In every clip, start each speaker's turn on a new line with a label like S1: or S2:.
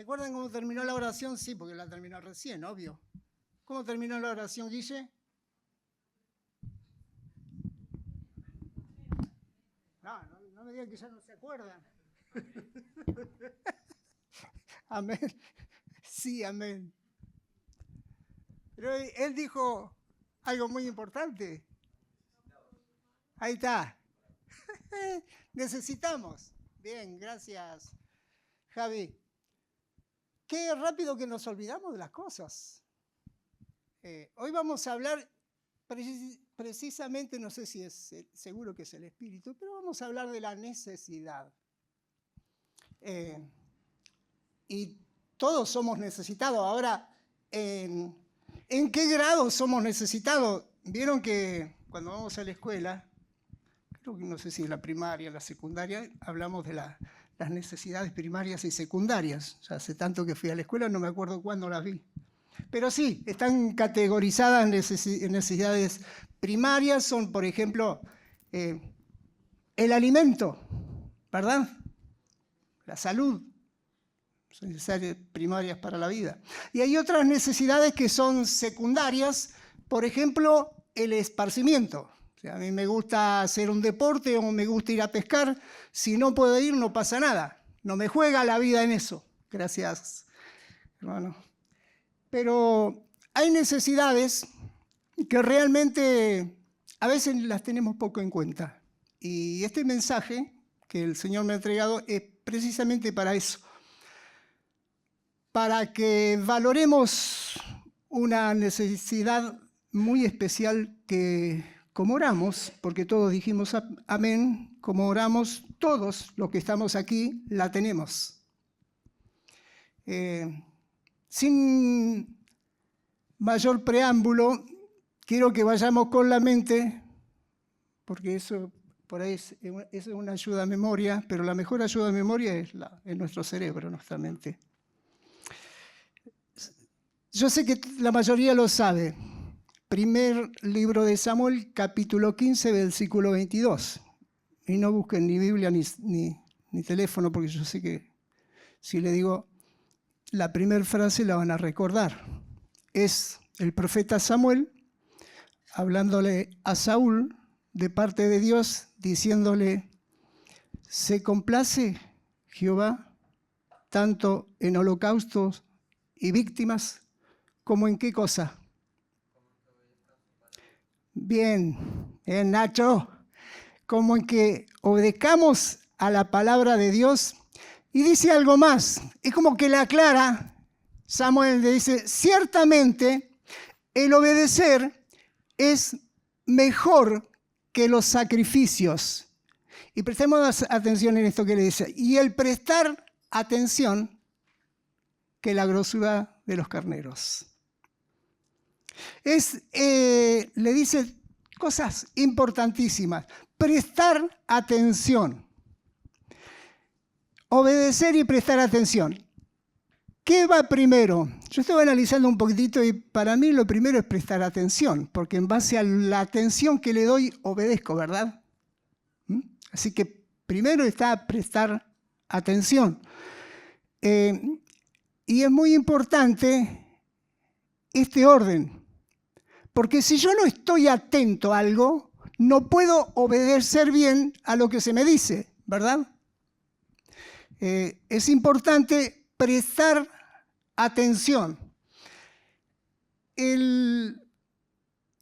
S1: acuerdan cómo terminó la oración? Sí, porque la terminó recién, obvio. ¿Cómo terminó la oración, Guille? No me digan que ya no se acuerdan. Amén. Sí, amén. Pero él dijo algo muy importante. Ahí está. Necesitamos. Bien, gracias, Javi. Qué rápido que nos olvidamos de las cosas. Hoy vamos a hablar precisamente, no sé si es seguro que es el espíritu, pero vamos a hablar de la necesidad. Y todos somos necesitados. Ahora, ¿en qué grado somos necesitados? Vieron que cuando vamos a la escuela, creo que no sé si es la primaria, la secundaria, hablamos de las necesidades primarias y secundarias. Ya hace tanto que fui a la escuela, no me acuerdo cuándo las vi. Pero sí, están categorizadas en necesidades primarias, son, por ejemplo, el alimento, ¿verdad? La salud, son necesarias primarias para la vida. Y hay otras necesidades que son secundarias, por ejemplo, el esparcimiento. O sea, a mí me gusta hacer un deporte o me gusta ir a pescar. Si no puedo ir, no pasa nada. No me juega la vida en eso. Gracias, hermano. Pero hay necesidades que realmente a veces las tenemos poco en cuenta. Y este mensaje que el Señor me ha entregado es precisamente para eso. Para que valoremos una necesidad muy especial que, como oramos, porque todos dijimos amén, como oramos, todos los que estamos aquí la tenemos. Sin mayor preámbulo, quiero que vayamos con la mente, porque eso por ahí es una ayuda a memoria, pero la mejor ayuda a memoria es nuestro cerebro, nuestra mente. Yo sé que la mayoría lo sabe. Primer libro de Samuel, capítulo 15, versículo 22. Y no busquen ni Biblia ni teléfono, porque yo sé que si le digo la primera frase la van a recordar. Es el profeta Samuel hablándole a Saúl de parte de Dios, diciéndole: ¿se complace Jehová tanto en holocaustos y víctimas como en qué cosa? Bien, Nacho, como en que obedezcamos a la palabra de Dios. Y dice algo más, es como que le aclara, Samuel le dice: ciertamente el obedecer es mejor que los sacrificios. Y prestemos atención en esto que le dice: y el prestar atención que la grosura de los carneros. Le dice cosas importantísimas. Prestar atención. Obedecer y prestar atención. ¿Qué va primero? Yo estuve analizando un poquitito y para mí lo primero es prestar atención, porque en base a la atención que le doy, obedezco, ¿verdad? Así que primero está prestar atención. Y es muy importante este orden, porque si yo no estoy atento a algo, no puedo obedecer bien a lo que se me dice, ¿verdad? Es importante prestar atención. El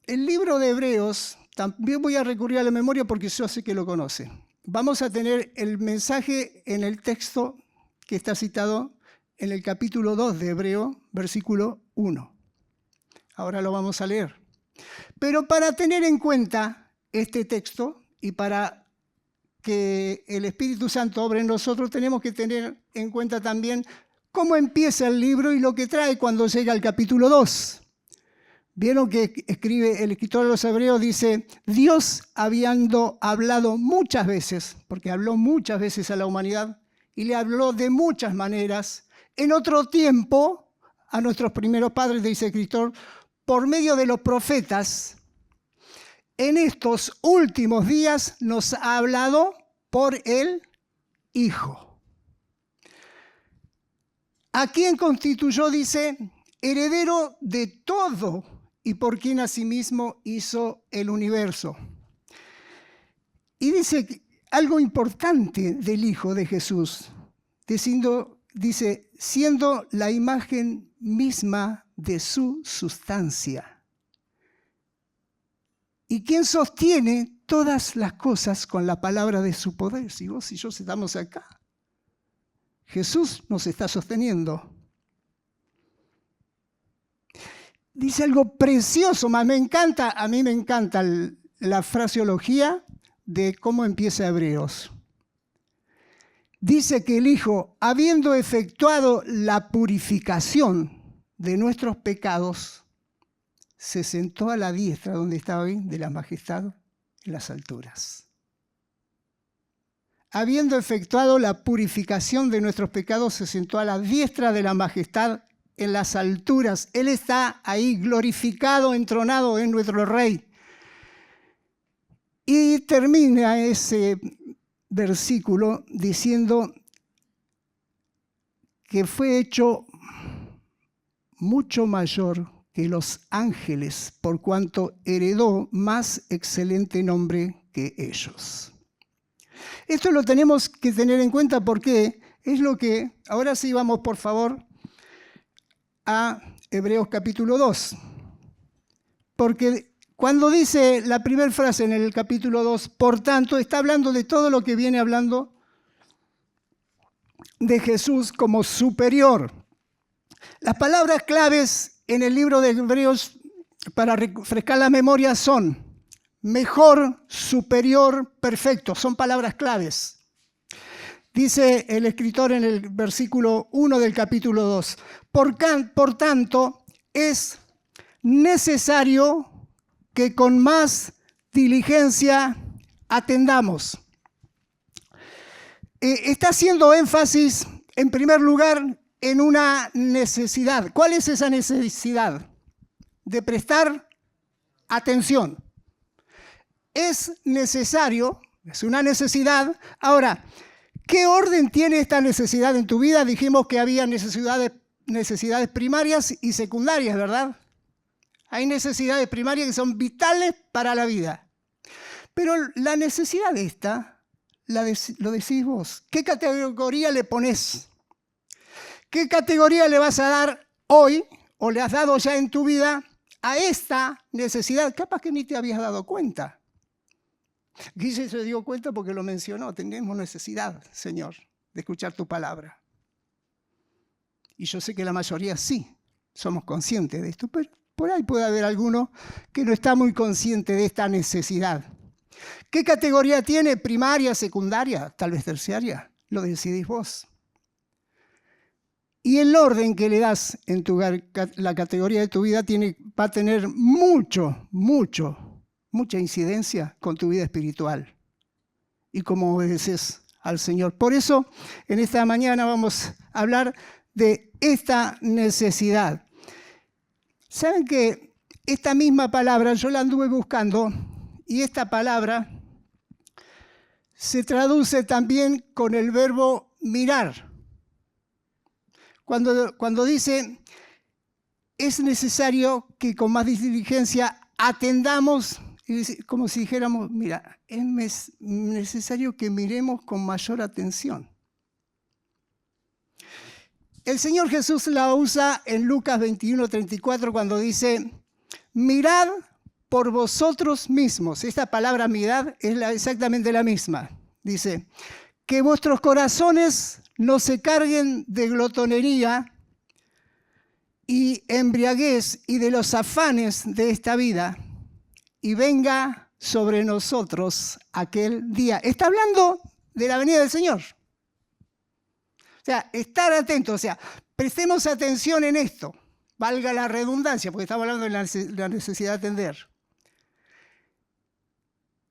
S1: libro de Hebreos, también voy a recurrir a la memoria porque yo sé que lo conoce. Vamos a tener el mensaje en el texto que está citado en el capítulo 2 de Hebreo, versículo 1. Ahora lo vamos a leer. Pero para tener en cuenta este texto y para que el Espíritu Santo obre en nosotros, tenemos que tener en cuenta también cómo empieza el libro y lo que trae cuando llega al capítulo 2. Vieron que escribe el escritor de los Hebreos, dice: Dios habiendo hablado muchas veces, porque habló muchas veces a la humanidad y le habló de muchas maneras, en otro tiempo a nuestros primeros padres, dice el escritor, por medio de los profetas. En estos últimos días nos ha hablado por el Hijo. a quien constituyó, dice, heredero de todo y por quien asimismo hizo el universo. Y dice algo importante del Hijo de Jesús, dice, siendo la imagen misma de su sustancia. Y quien sostiene todas las cosas con la palabra de su poder. Si vos y yo estamos acá, Jesús nos está sosteniendo. Dice algo precioso, a mí me encanta la fraseología de cómo empieza Hebreos. Dice que el Hijo, habiendo efectuado la purificación de nuestros pecados, se sentó a la diestra, donde estaba hoy, de la majestad en las alturas. Habiendo efectuado la purificación de nuestros pecados, se sentó a la diestra de la majestad en las alturas. Él está ahí glorificado, entronado, en nuestro Rey. Y termina ese versículo diciendo que fue hecho mucho mayor que los ángeles, por cuanto heredó más excelente nombre que ellos. Esto lo tenemos que tener en cuenta porque es lo que... Ahora sí vamos, por favor, a Hebreos capítulo 2. Porque cuando dice la primera frase en el capítulo 2, por tanto, está hablando de todo lo que viene hablando de Jesús como superior. Las palabras claves en el libro de Hebreos, para refrescar la memoria, son mejor, superior, perfecto. Son palabras claves. Dice el escritor en el versículo 1 del capítulo 2, por tanto, es necesario que con más diligencia atendamos. Está haciendo énfasis, en primer lugar, en una necesidad. ¿Cuál es esa necesidad? De prestar atención. Es necesario, es una necesidad. Ahora, ¿qué orden tiene esta necesidad en tu vida? Dijimos que había necesidades primarias y secundarias, ¿verdad? Hay necesidades primarias que son vitales para la vida. Pero la necesidad esta, lo decís vos. ¿Qué categoría le ponés? ¿Qué categoría le vas a dar hoy, o le has dado ya en tu vida, a esta necesidad? Capaz que ni te habías dado cuenta. Guille se dio cuenta porque lo mencionó. Tenemos necesidad, Señor, de escuchar tu palabra. Y yo sé que la mayoría sí somos conscientes de esto, pero por ahí puede haber alguno que no está muy consciente de esta necesidad. ¿Qué categoría tiene? ¿Primaria, secundaria, tal vez terciaria? Lo decidís vos. Y el orden que le das en la categoría de tu vida va a tener mucha incidencia con tu vida espiritual y cómo obedeces al Señor. Por eso, en esta mañana vamos a hablar de esta necesidad. ¿Saben que esta misma palabra yo la anduve buscando y esta palabra se traduce también con el verbo mirar? Cuando dice, es necesario que con más diligencia atendamos, como si dijéramos, mira, es necesario que miremos con mayor atención. El Señor Jesús la usa en Lucas 21:34 cuando dice, mirad por vosotros mismos. Esta palabra mirad es exactamente la misma. Dice, que vuestros corazones no se carguen de glotonería y embriaguez y de los afanes de esta vida, y venga sobre nosotros aquel día. Está hablando de la venida del Señor. O sea, estar atentos, o sea, prestemos atención en esto, valga la redundancia, porque estamos hablando de la necesidad de atender.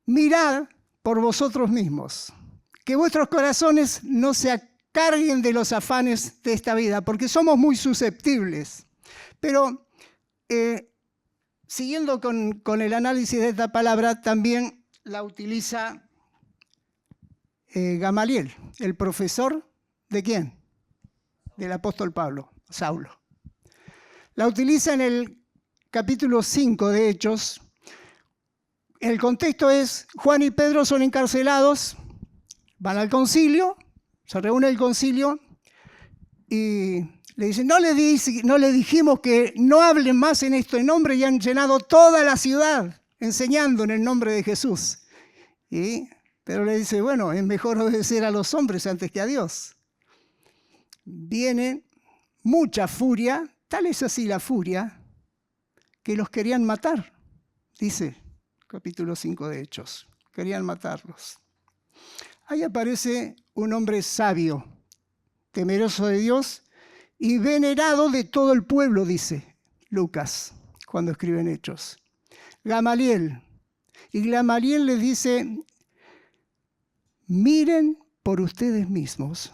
S1: Mirad por vosotros mismos, que vuestros corazones no se carguen de los afanes de esta vida, porque somos muy susceptibles. Pero siguiendo con el análisis de esta palabra, también la utiliza Gamaliel, el profesor ¿de quién? del apóstol Pablo, Saulo. La utiliza en el capítulo 5 de Hechos. El contexto es, Juan y Pedro son encarcelados, van al concilio, se reúne el concilio y le dicen, no le dijimos que no hablen más en esto en nombre, y han llenado toda la ciudad enseñando en el nombre de Jesús. Y Pedro le dice, bueno, es mejor obedecer a los hombres antes que a Dios. Viene mucha furia, tal es así la furia, que los querían matar, dice capítulo 5 de Hechos. Querían matarlos. Ahí aparece un hombre sabio, temeroso de Dios y venerado de todo el pueblo, dice Lucas, cuando escribe en Hechos. Gamaliel. Y Gamaliel les dice, miren por ustedes mismos,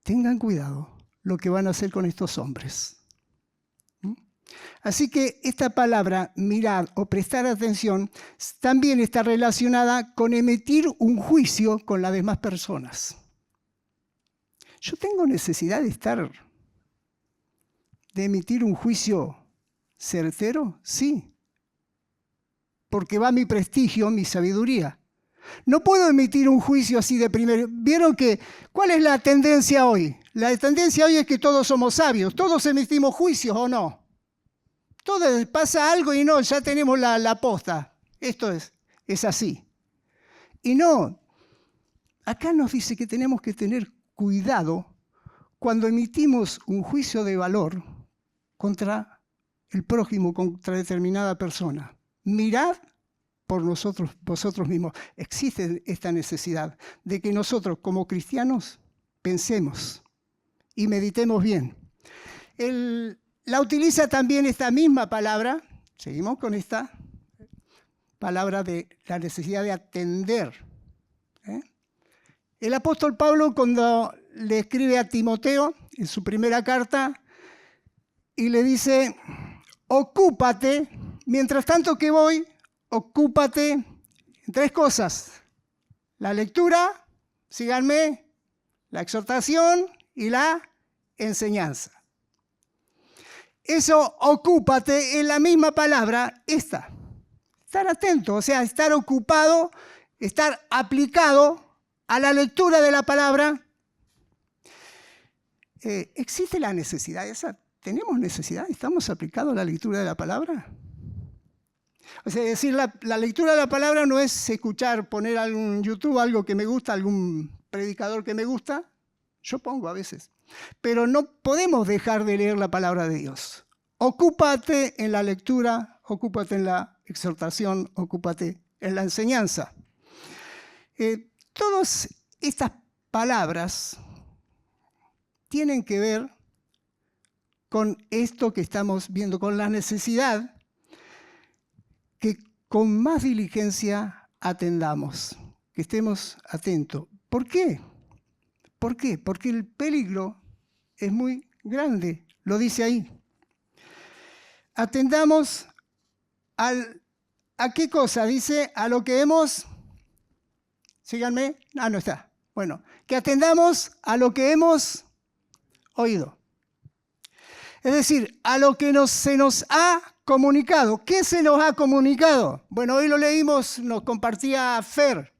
S1: tengan cuidado lo que van a hacer con estos hombres. Así que esta palabra, mirar o prestar atención, también está relacionada con emitir un juicio con las demás personas. ¿Yo tengo necesidad de emitir un juicio certero? Sí, porque va mi prestigio, mi sabiduría. No puedo emitir un juicio así de primero. ¿Vieron cuál es la tendencia hoy? La tendencia hoy es que todos somos sabios, todos emitimos juicios o no. Todo pasa algo y no, ya tenemos la posta. Esto es así. Y no, acá nos dice que tenemos que tener cuidado cuando emitimos un juicio de valor contra el prójimo, contra determinada persona. Mirad por vosotros mismos. Existe esta necesidad de que nosotros como cristianos pensemos y meditemos bien. La utiliza también esta misma palabra, seguimos con esta palabra de la necesidad de atender. El apóstol Pablo, cuando le escribe a Timoteo en su primera carta, y le dice, ocúpate, mientras tanto que voy, ocúpate en 3 cosas. La lectura, síganme, la exhortación y la enseñanza. Eso, ocúpate, en la misma palabra, estar atento, o sea, estar ocupado, estar aplicado a la lectura de la palabra. ¿Existe la necesidad esa? ¿Tenemos necesidad? ¿Estamos aplicados a la lectura de la palabra? O sea, decir, la lectura de la palabra no es escuchar, poner algún YouTube, algo que me gusta, algún predicador que me gusta. Yo pongo a veces. Pero no podemos dejar de leer la palabra de Dios. Ocúpate en la lectura, ocúpate en la exhortación, ocúpate en la enseñanza. Todas estas palabras tienen que ver con esto que estamos viendo, con la necesidad que con más diligencia atendamos, que estemos atentos. ¿Por qué? ¿Por qué? Porque el peligro es muy grande, lo dice ahí. Atendamos ¿a qué cosa? Dice, a lo que hemos... Síganme. No está. Bueno, que atendamos a lo que hemos oído. Es decir, a lo que se nos ha comunicado. ¿Qué se nos ha comunicado? Bueno, hoy lo leímos, nos compartía Fer.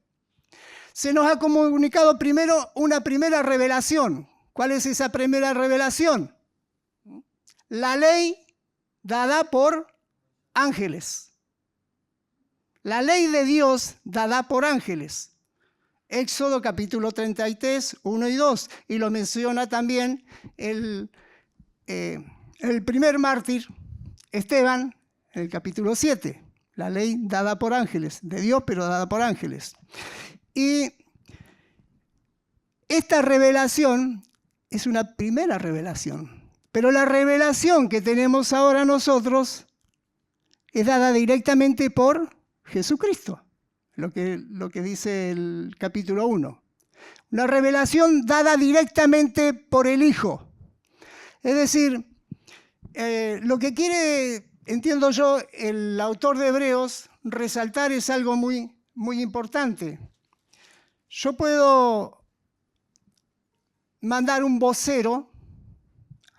S1: Se nos ha comunicado primero una primera revelación. ¿Cuál es esa primera revelación? La ley dada por ángeles. La ley de Dios dada por ángeles. Éxodo capítulo 33, 1 y 2. Y lo menciona también el primer mártir, Esteban, en el capítulo 7. La ley dada por ángeles, de Dios, pero dada por ángeles. Y esta revelación es una primera revelación. Pero la revelación que tenemos ahora nosotros es dada directamente por Jesucristo. Lo que dice el capítulo 1. Una revelación dada directamente por el Hijo. Es decir, lo que quiere, entiendo yo, el autor de Hebreos resaltar es algo muy, muy importante. Yo puedo mandar un vocero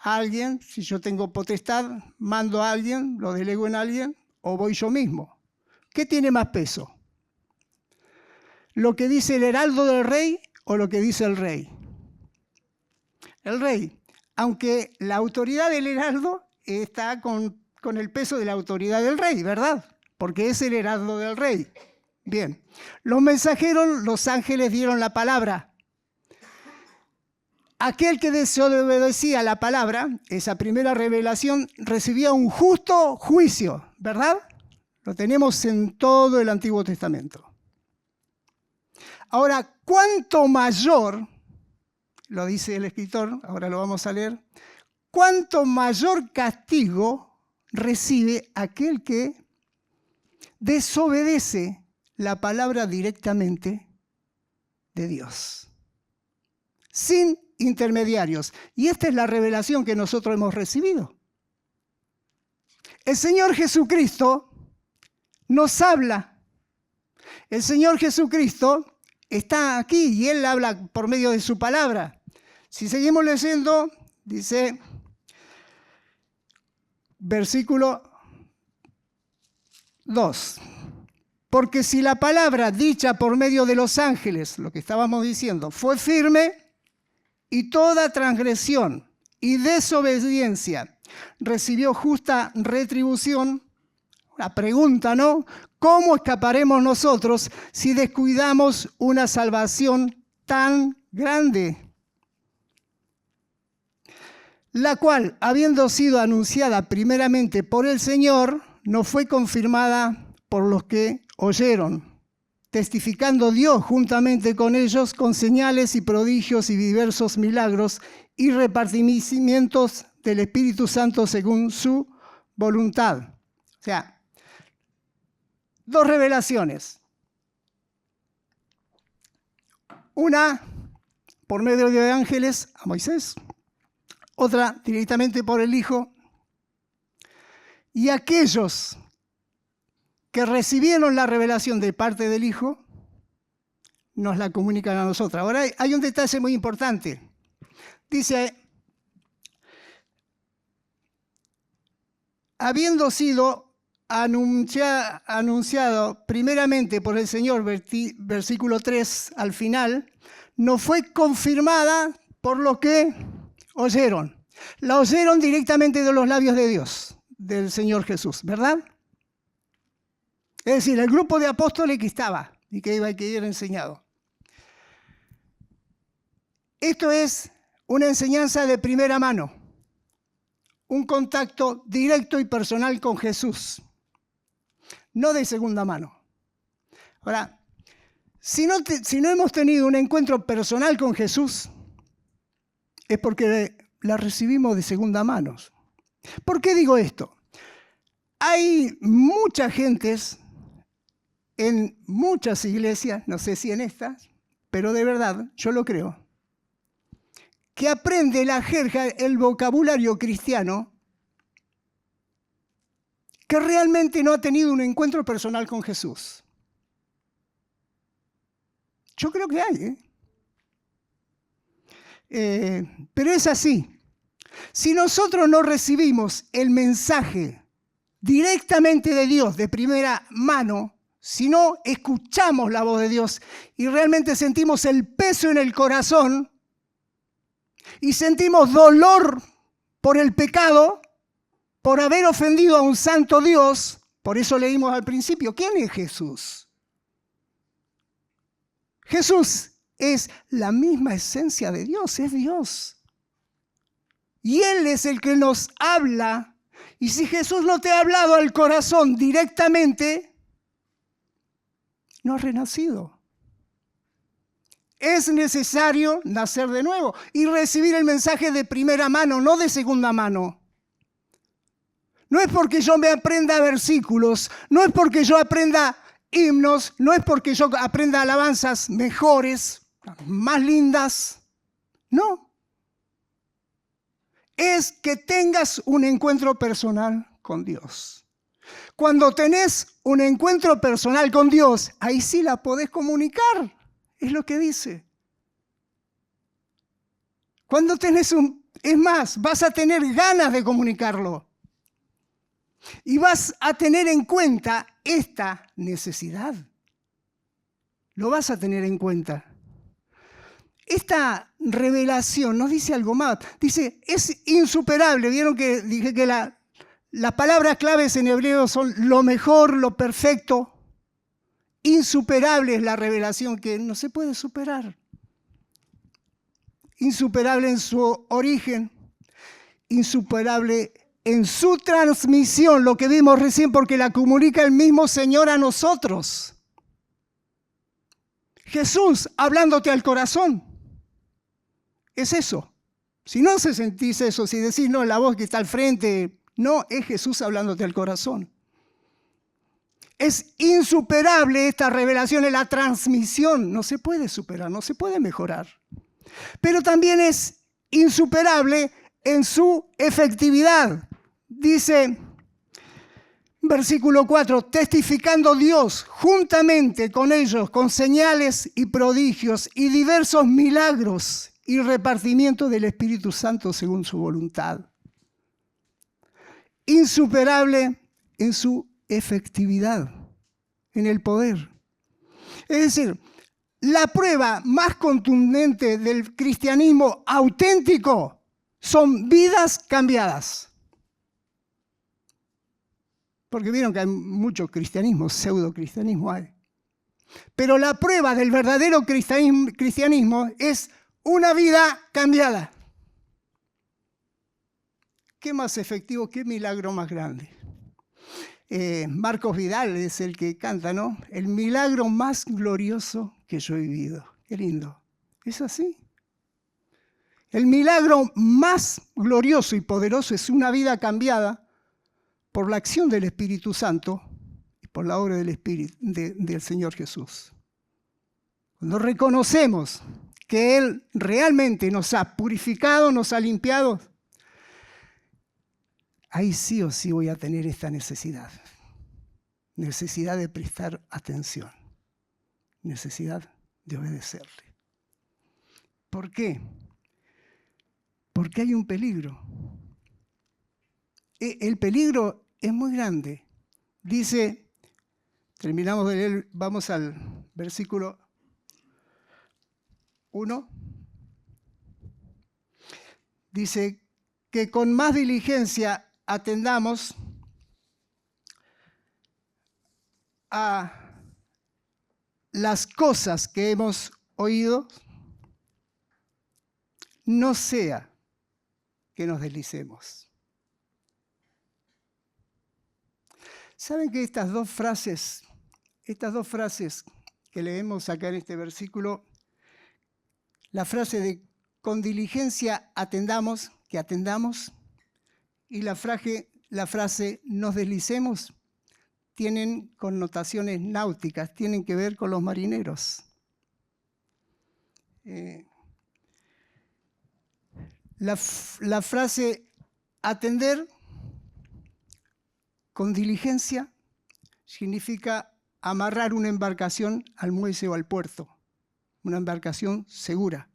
S1: a alguien, si yo tengo potestad, mando a alguien, lo delego en alguien, o voy yo mismo. ¿Qué tiene más peso? ¿Lo que dice el heraldo del rey o lo que dice el rey? El rey, aunque la autoridad del heraldo está con el peso de la autoridad del rey, ¿verdad? Porque es el heraldo del rey. Bien, los mensajeros, los ángeles dieron la palabra. Aquel que desobedecía la palabra, esa primera revelación, recibía un justo juicio, ¿verdad? Lo tenemos en todo el Antiguo Testamento. Ahora, ¿cuánto mayor, lo dice el escritor, ahora lo vamos a leer, cuánto mayor castigo recibe aquel que desobedece la palabra directamente de Dios, sin intermediarios? Y esta es la revelación que nosotros hemos recibido. El Señor Jesucristo nos habla. El Señor Jesucristo está aquí y Él habla por medio de su palabra. Si seguimos leyendo, dice, versículo 2. Porque si la palabra dicha por medio de los ángeles, lo que estábamos diciendo, fue firme, y toda transgresión y desobediencia recibió justa retribución. Una pregunta, ¿no? ¿Cómo escaparemos nosotros si descuidamos una salvación tan grande? La cual, habiendo sido anunciada primeramente por el Señor, no fue confirmada por los que oyeron, testificando Dios juntamente con ellos con señales y prodigios y diversos milagros y repartimientos del Espíritu Santo según su voluntad. O sea, dos revelaciones. Una por medio de ángeles a Moisés, otra directamente por el Hijo. Y aquellos que recibieron la revelación de parte del Hijo, nos la comunican a nosotros. Ahora hay un detalle muy importante. Dice, habiendo sido anunciado primeramente por el Señor, versículo 3 al final, no fue confirmada por lo que oyeron. La oyeron directamente de los labios de Dios, del Señor Jesús, ¿verdad? Es decir, el grupo de apóstoles que estaba y que iba a quedar enseñado. Esto es una enseñanza de primera mano, un contacto directo y personal con Jesús, no de segunda mano. Ahora, si no hemos tenido un encuentro personal con Jesús, es porque la recibimos de segunda mano. ¿Por qué digo esto? Hay muchas gentes en muchas iglesias, no sé si en estas, pero de verdad, yo lo creo, que aprende la jerga, el vocabulario cristiano, que realmente no ha tenido un encuentro personal con Jesús. Yo creo que hay, pero es así. Si nosotros no recibimos el mensaje directamente de Dios, de primera mano, si no escuchamos la voz de Dios y realmente sentimos el peso en el corazón y sentimos dolor por el pecado, por haber ofendido a un santo Dios, por eso leímos al principio, ¿quién es Jesús? Jesús es la misma esencia de Dios, es Dios. Y Él es el que nos habla. Y si Jesús no te ha hablado al corazón directamente, no has renacido. Es necesario nacer de nuevo y recibir el mensaje de primera mano, no de segunda mano. No es porque yo me aprenda versículos, no es porque yo aprenda himnos, no es porque yo aprenda alabanzas mejores, más lindas. No. Es que tengas un encuentro personal con Dios. Cuando tenés un encuentro personal con Dios, ahí sí la podés comunicar. Es lo que dice. Cuando tenés un Es más, vas a tener ganas de comunicarlo. Y vas a tener en cuenta esta necesidad. Lo vas a tener en cuenta. Esta revelación nos dice algo más. Dice, es insuperable. Vieron que dije que las palabras claves en hebreo son lo mejor, lo perfecto. Insuperable es la revelación que no se puede superar. Insuperable en su origen, insuperable en su transmisión, lo que vimos recién, porque la comunica el mismo Señor a nosotros. Jesús hablándote al corazón. Es eso. Si no se sentís eso, si decís, no, la voz que está al frente, no, es Jesús hablándote al corazón. Es insuperable esta revelación en la transmisión. No se puede superar, no se puede mejorar. Pero también es insuperable en su efectividad. Dice, versículo 4, testificando Dios juntamente con ellos, con señales y prodigios y diversos milagros y repartimiento del Espíritu Santo según su voluntad. Insuperable en su efectividad, en el poder. Es decir, la prueba más contundente del cristianismo auténtico son vidas cambiadas. Porque vieron que hay mucho cristianismo, pseudo-cristianismo hay. Pero la prueba del verdadero cristianismo es una vida cambiada. ¿Qué más efectivo? ¿Qué milagro más grande? Marcos Vidal es el que canta, ¿no? El milagro más glorioso que yo he vivido. Qué lindo. Es así. El milagro más glorioso y poderoso es una vida cambiada por la acción del Espíritu Santo y por la obra del Espíritu, del Señor Jesús. Cuando reconocemos que Él realmente nos ha purificado, nos ha limpiado, ahí sí o sí voy a tener esta necesidad. Necesidad de prestar atención. Necesidad de obedecerle. ¿Por qué? Porque hay un peligro. El peligro es muy grande. Dice, terminamos de leer, vamos al versículo 1. Dice que con más diligencia atendamos a las cosas que hemos oído, no sea que nos deslicemos. ¿Saben que estas dos frases que leemos acá en este versículo, la frase de con diligencia atendamos, que atendamos, y la frase nos deslicemos, tienen connotaciones náuticas, tienen que ver con los marineros. La frase atender con diligencia significa amarrar una embarcación al muelle o al puerto, una embarcación segura.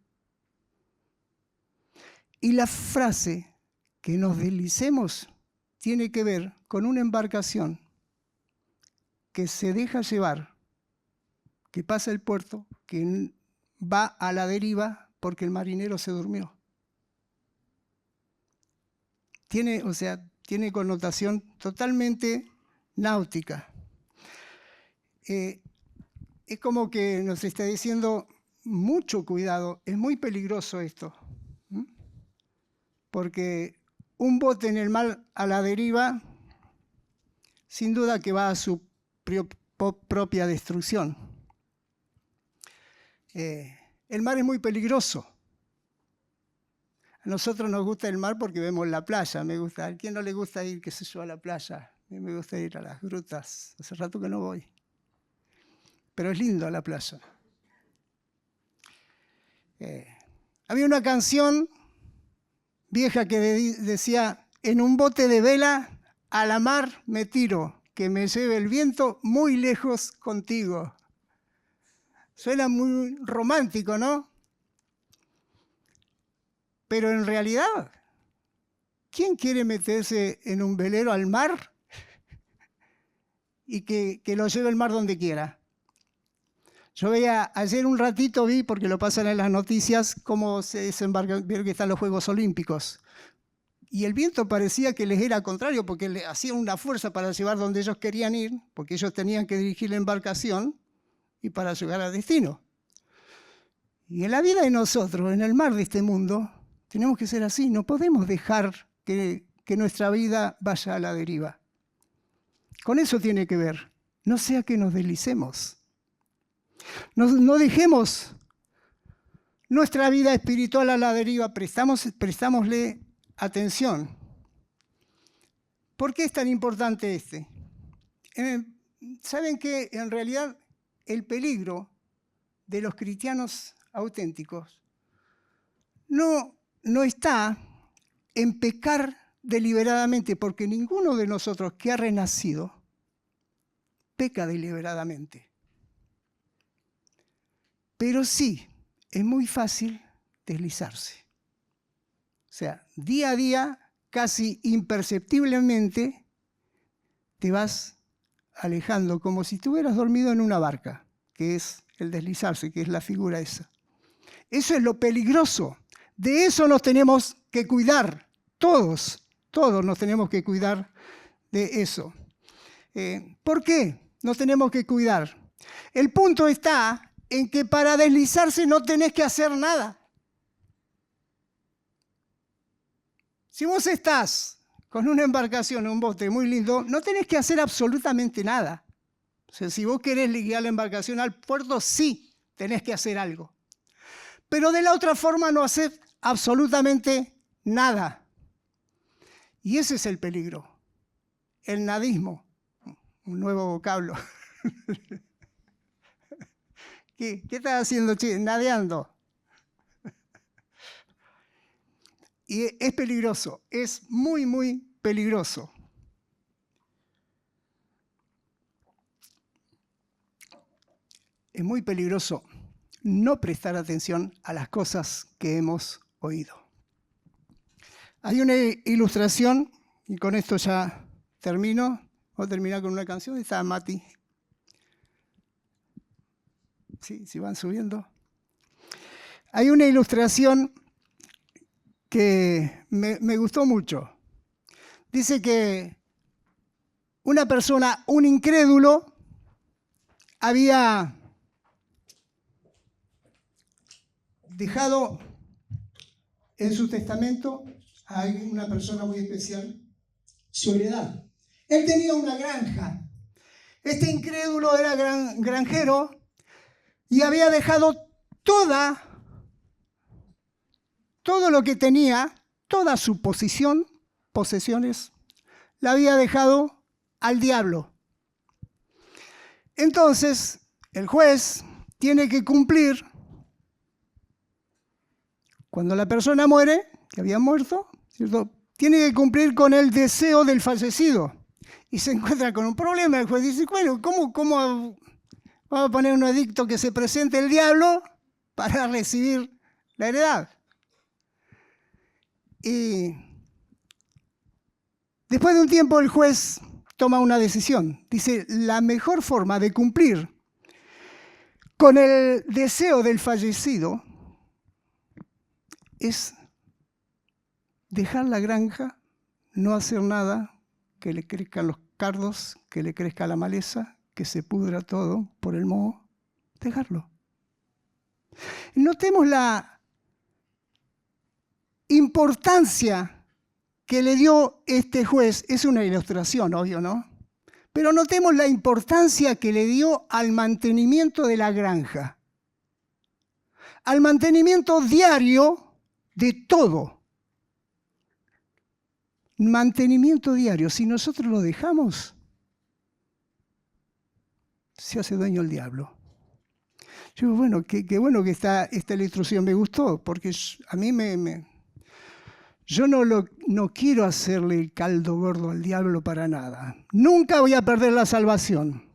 S1: Y la frase que nos deslicemos tiene que ver con una embarcación que se deja llevar, que pasa el puerto, que va a la deriva porque el marinero se durmió. Tiene connotación totalmente náutica. Es como que nos está diciendo, mucho cuidado, es muy peligroso esto. Porque un bote en el mar a la deriva, sin duda que va a su propia destrucción. El mar es muy peligroso. A nosotros nos gusta el mar porque vemos la playa. ¿A quién no le gusta ir, qué sé yo, a la playa? A mí me gusta ir a las grutas. Hace rato que no voy. Pero es lindo la playa. Había una canción vieja que decía, en un bote de vela a la mar me tiro, que me lleve el viento muy lejos contigo. Suena muy romántico, ¿no? Pero en realidad, ¿quién quiere meterse en un velero al mar y que lo lleve el mar donde quiera? Yo veía, ayer un ratito vi, porque lo pasan en las noticias, cómo se desembarcan, vieron que están los Juegos Olímpicos. Y el viento parecía que les era contrario, porque le hacían una fuerza para llevar donde ellos querían ir, porque ellos tenían que dirigir la embarcación y para llegar al destino. Y en la vida de nosotros, en el mar de este mundo, tenemos que ser así. No podemos dejar que nuestra vida vaya a la deriva. Con eso tiene que ver. No sea que nos deslicemos. No dejemos nuestra vida espiritual a la deriva. Prestámosle atención. ¿Por qué es tan importante este? ¿Saben que en realidad el peligro de los cristianos auténticos no está en pecar deliberadamente, porque ninguno de nosotros que ha renacido peca deliberadamente? Pero sí, es muy fácil deslizarse. O sea, día a día, casi imperceptiblemente, te vas alejando, como si estuvieras dormido en una barca, que es el deslizarse, que es la figura esa. Eso es lo peligroso. De eso nos tenemos que cuidar. Todos nos tenemos que cuidar de eso. ¿Por qué nos tenemos que cuidar? El punto está en que para deslizarse no tenés que hacer nada. Si vos estás con una embarcación, un bote muy lindo, no tenés que hacer absolutamente nada. O sea, si vos querés guiar la embarcación al puerto, sí tenés que hacer algo. Pero de la otra forma no hacer absolutamente nada. Y ese es el peligro. El nadismo, un nuevo vocablo. ¿Qué estás haciendo, che? Nadeando. Y es peligroso, es muy, muy peligroso. Es muy peligroso no prestar atención a las cosas que hemos oído. Hay una ilustración, y con esto ya termino. Voy a terminar con una canción. Está Mati. Sí, si van subiendo. Hay una ilustración que me gustó mucho. Dice que una persona, un incrédulo, había dejado en su testamento a una persona muy especial su heredad. Él tenía una granja. Este incrédulo era granjero y había dejado todo lo que tenía, toda su posesiones, la había dejado al diablo. Entonces, el juez tiene que cumplir, cuando la persona muere, que había muerto, ¿cierto?, tiene que cumplir con el deseo del fallecido. Y se encuentra con un problema. El juez dice, bueno, ¿cómo vamos a poner un edicto que se presente el diablo para recibir la heredad? Y después de un tiempo el juez toma una decisión. Dice, la mejor forma de cumplir con el deseo del fallecido es dejar la granja, no hacer nada, que le crezcan los cardos, que le crezca la maleza, que se pudra todo por el moho, dejarlo. Notemos la importancia que le dio este juez. Es una ilustración, obvio, ¿no? Pero notemos la importancia que le dio al mantenimiento de la granja, al mantenimiento diario de todo. Mantenimiento diario. Si nosotros lo dejamos, se hace dueño el diablo. Yo digo, bueno, qué bueno que está esta ilustración, me gustó, porque a mí yo no quiero hacerle el caldo gordo al diablo para nada. Nunca voy a perder la salvación.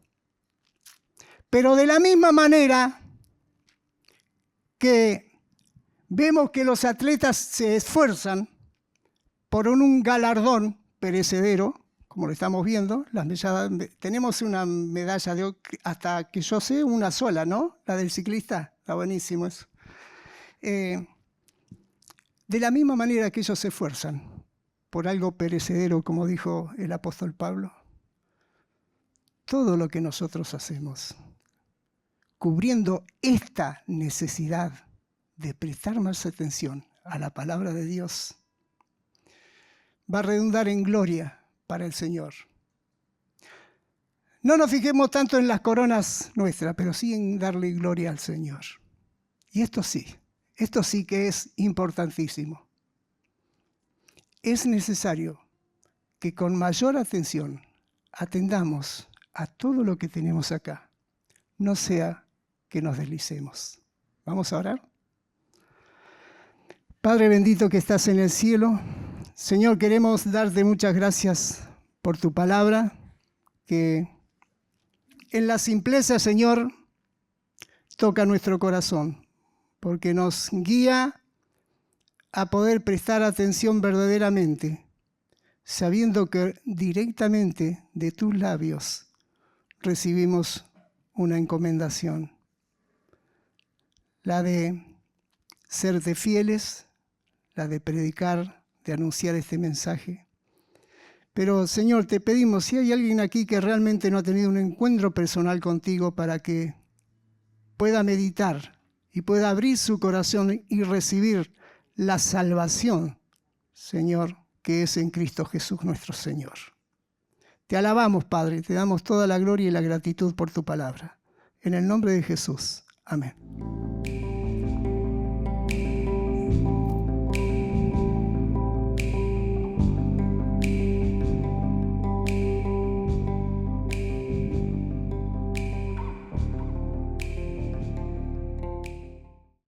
S1: Pero de la misma manera que Vemos que los atletas se esfuerzan por un galardón perecedero, como lo estamos viendo. Tenemos una medalla de oro, hasta que yo sé, una sola, ¿no? La del ciclista, está buenísimo eso. De la misma manera que ellos se esfuerzan por algo perecedero, como dijo el apóstol Pablo, todo lo que nosotros hacemos, cubriendo esta necesidad de prestar más atención a la palabra de Dios, va a redundar en gloria para el Señor. No nos fijemos tanto en las coronas nuestras, pero sí en darle gloria al Señor. Y esto sí que es importantísimo. Es necesario que con mayor atención atendamos a todo lo que tenemos acá, no sea que nos deslicemos. ¿Vamos a orar? Padre bendito que estás en el cielo, Señor, queremos darte muchas gracias por tu palabra, que en la simpleza, Señor, toca nuestro corazón, porque nos guía a poder prestar atención verdaderamente, sabiendo que directamente de tus labios recibimos una encomendación, la de serte fieles, la de predicar, de anunciar este mensaje. Pero, Señor, te pedimos, si hay alguien aquí que realmente no ha tenido un encuentro personal contigo, para que pueda meditar y pueda abrir su corazón y recibir la salvación, Señor, que es en Cristo Jesús nuestro Señor. Te alabamos, Padre, te damos toda la gloria y la gratitud por tu palabra. En el nombre de Jesús. Amén.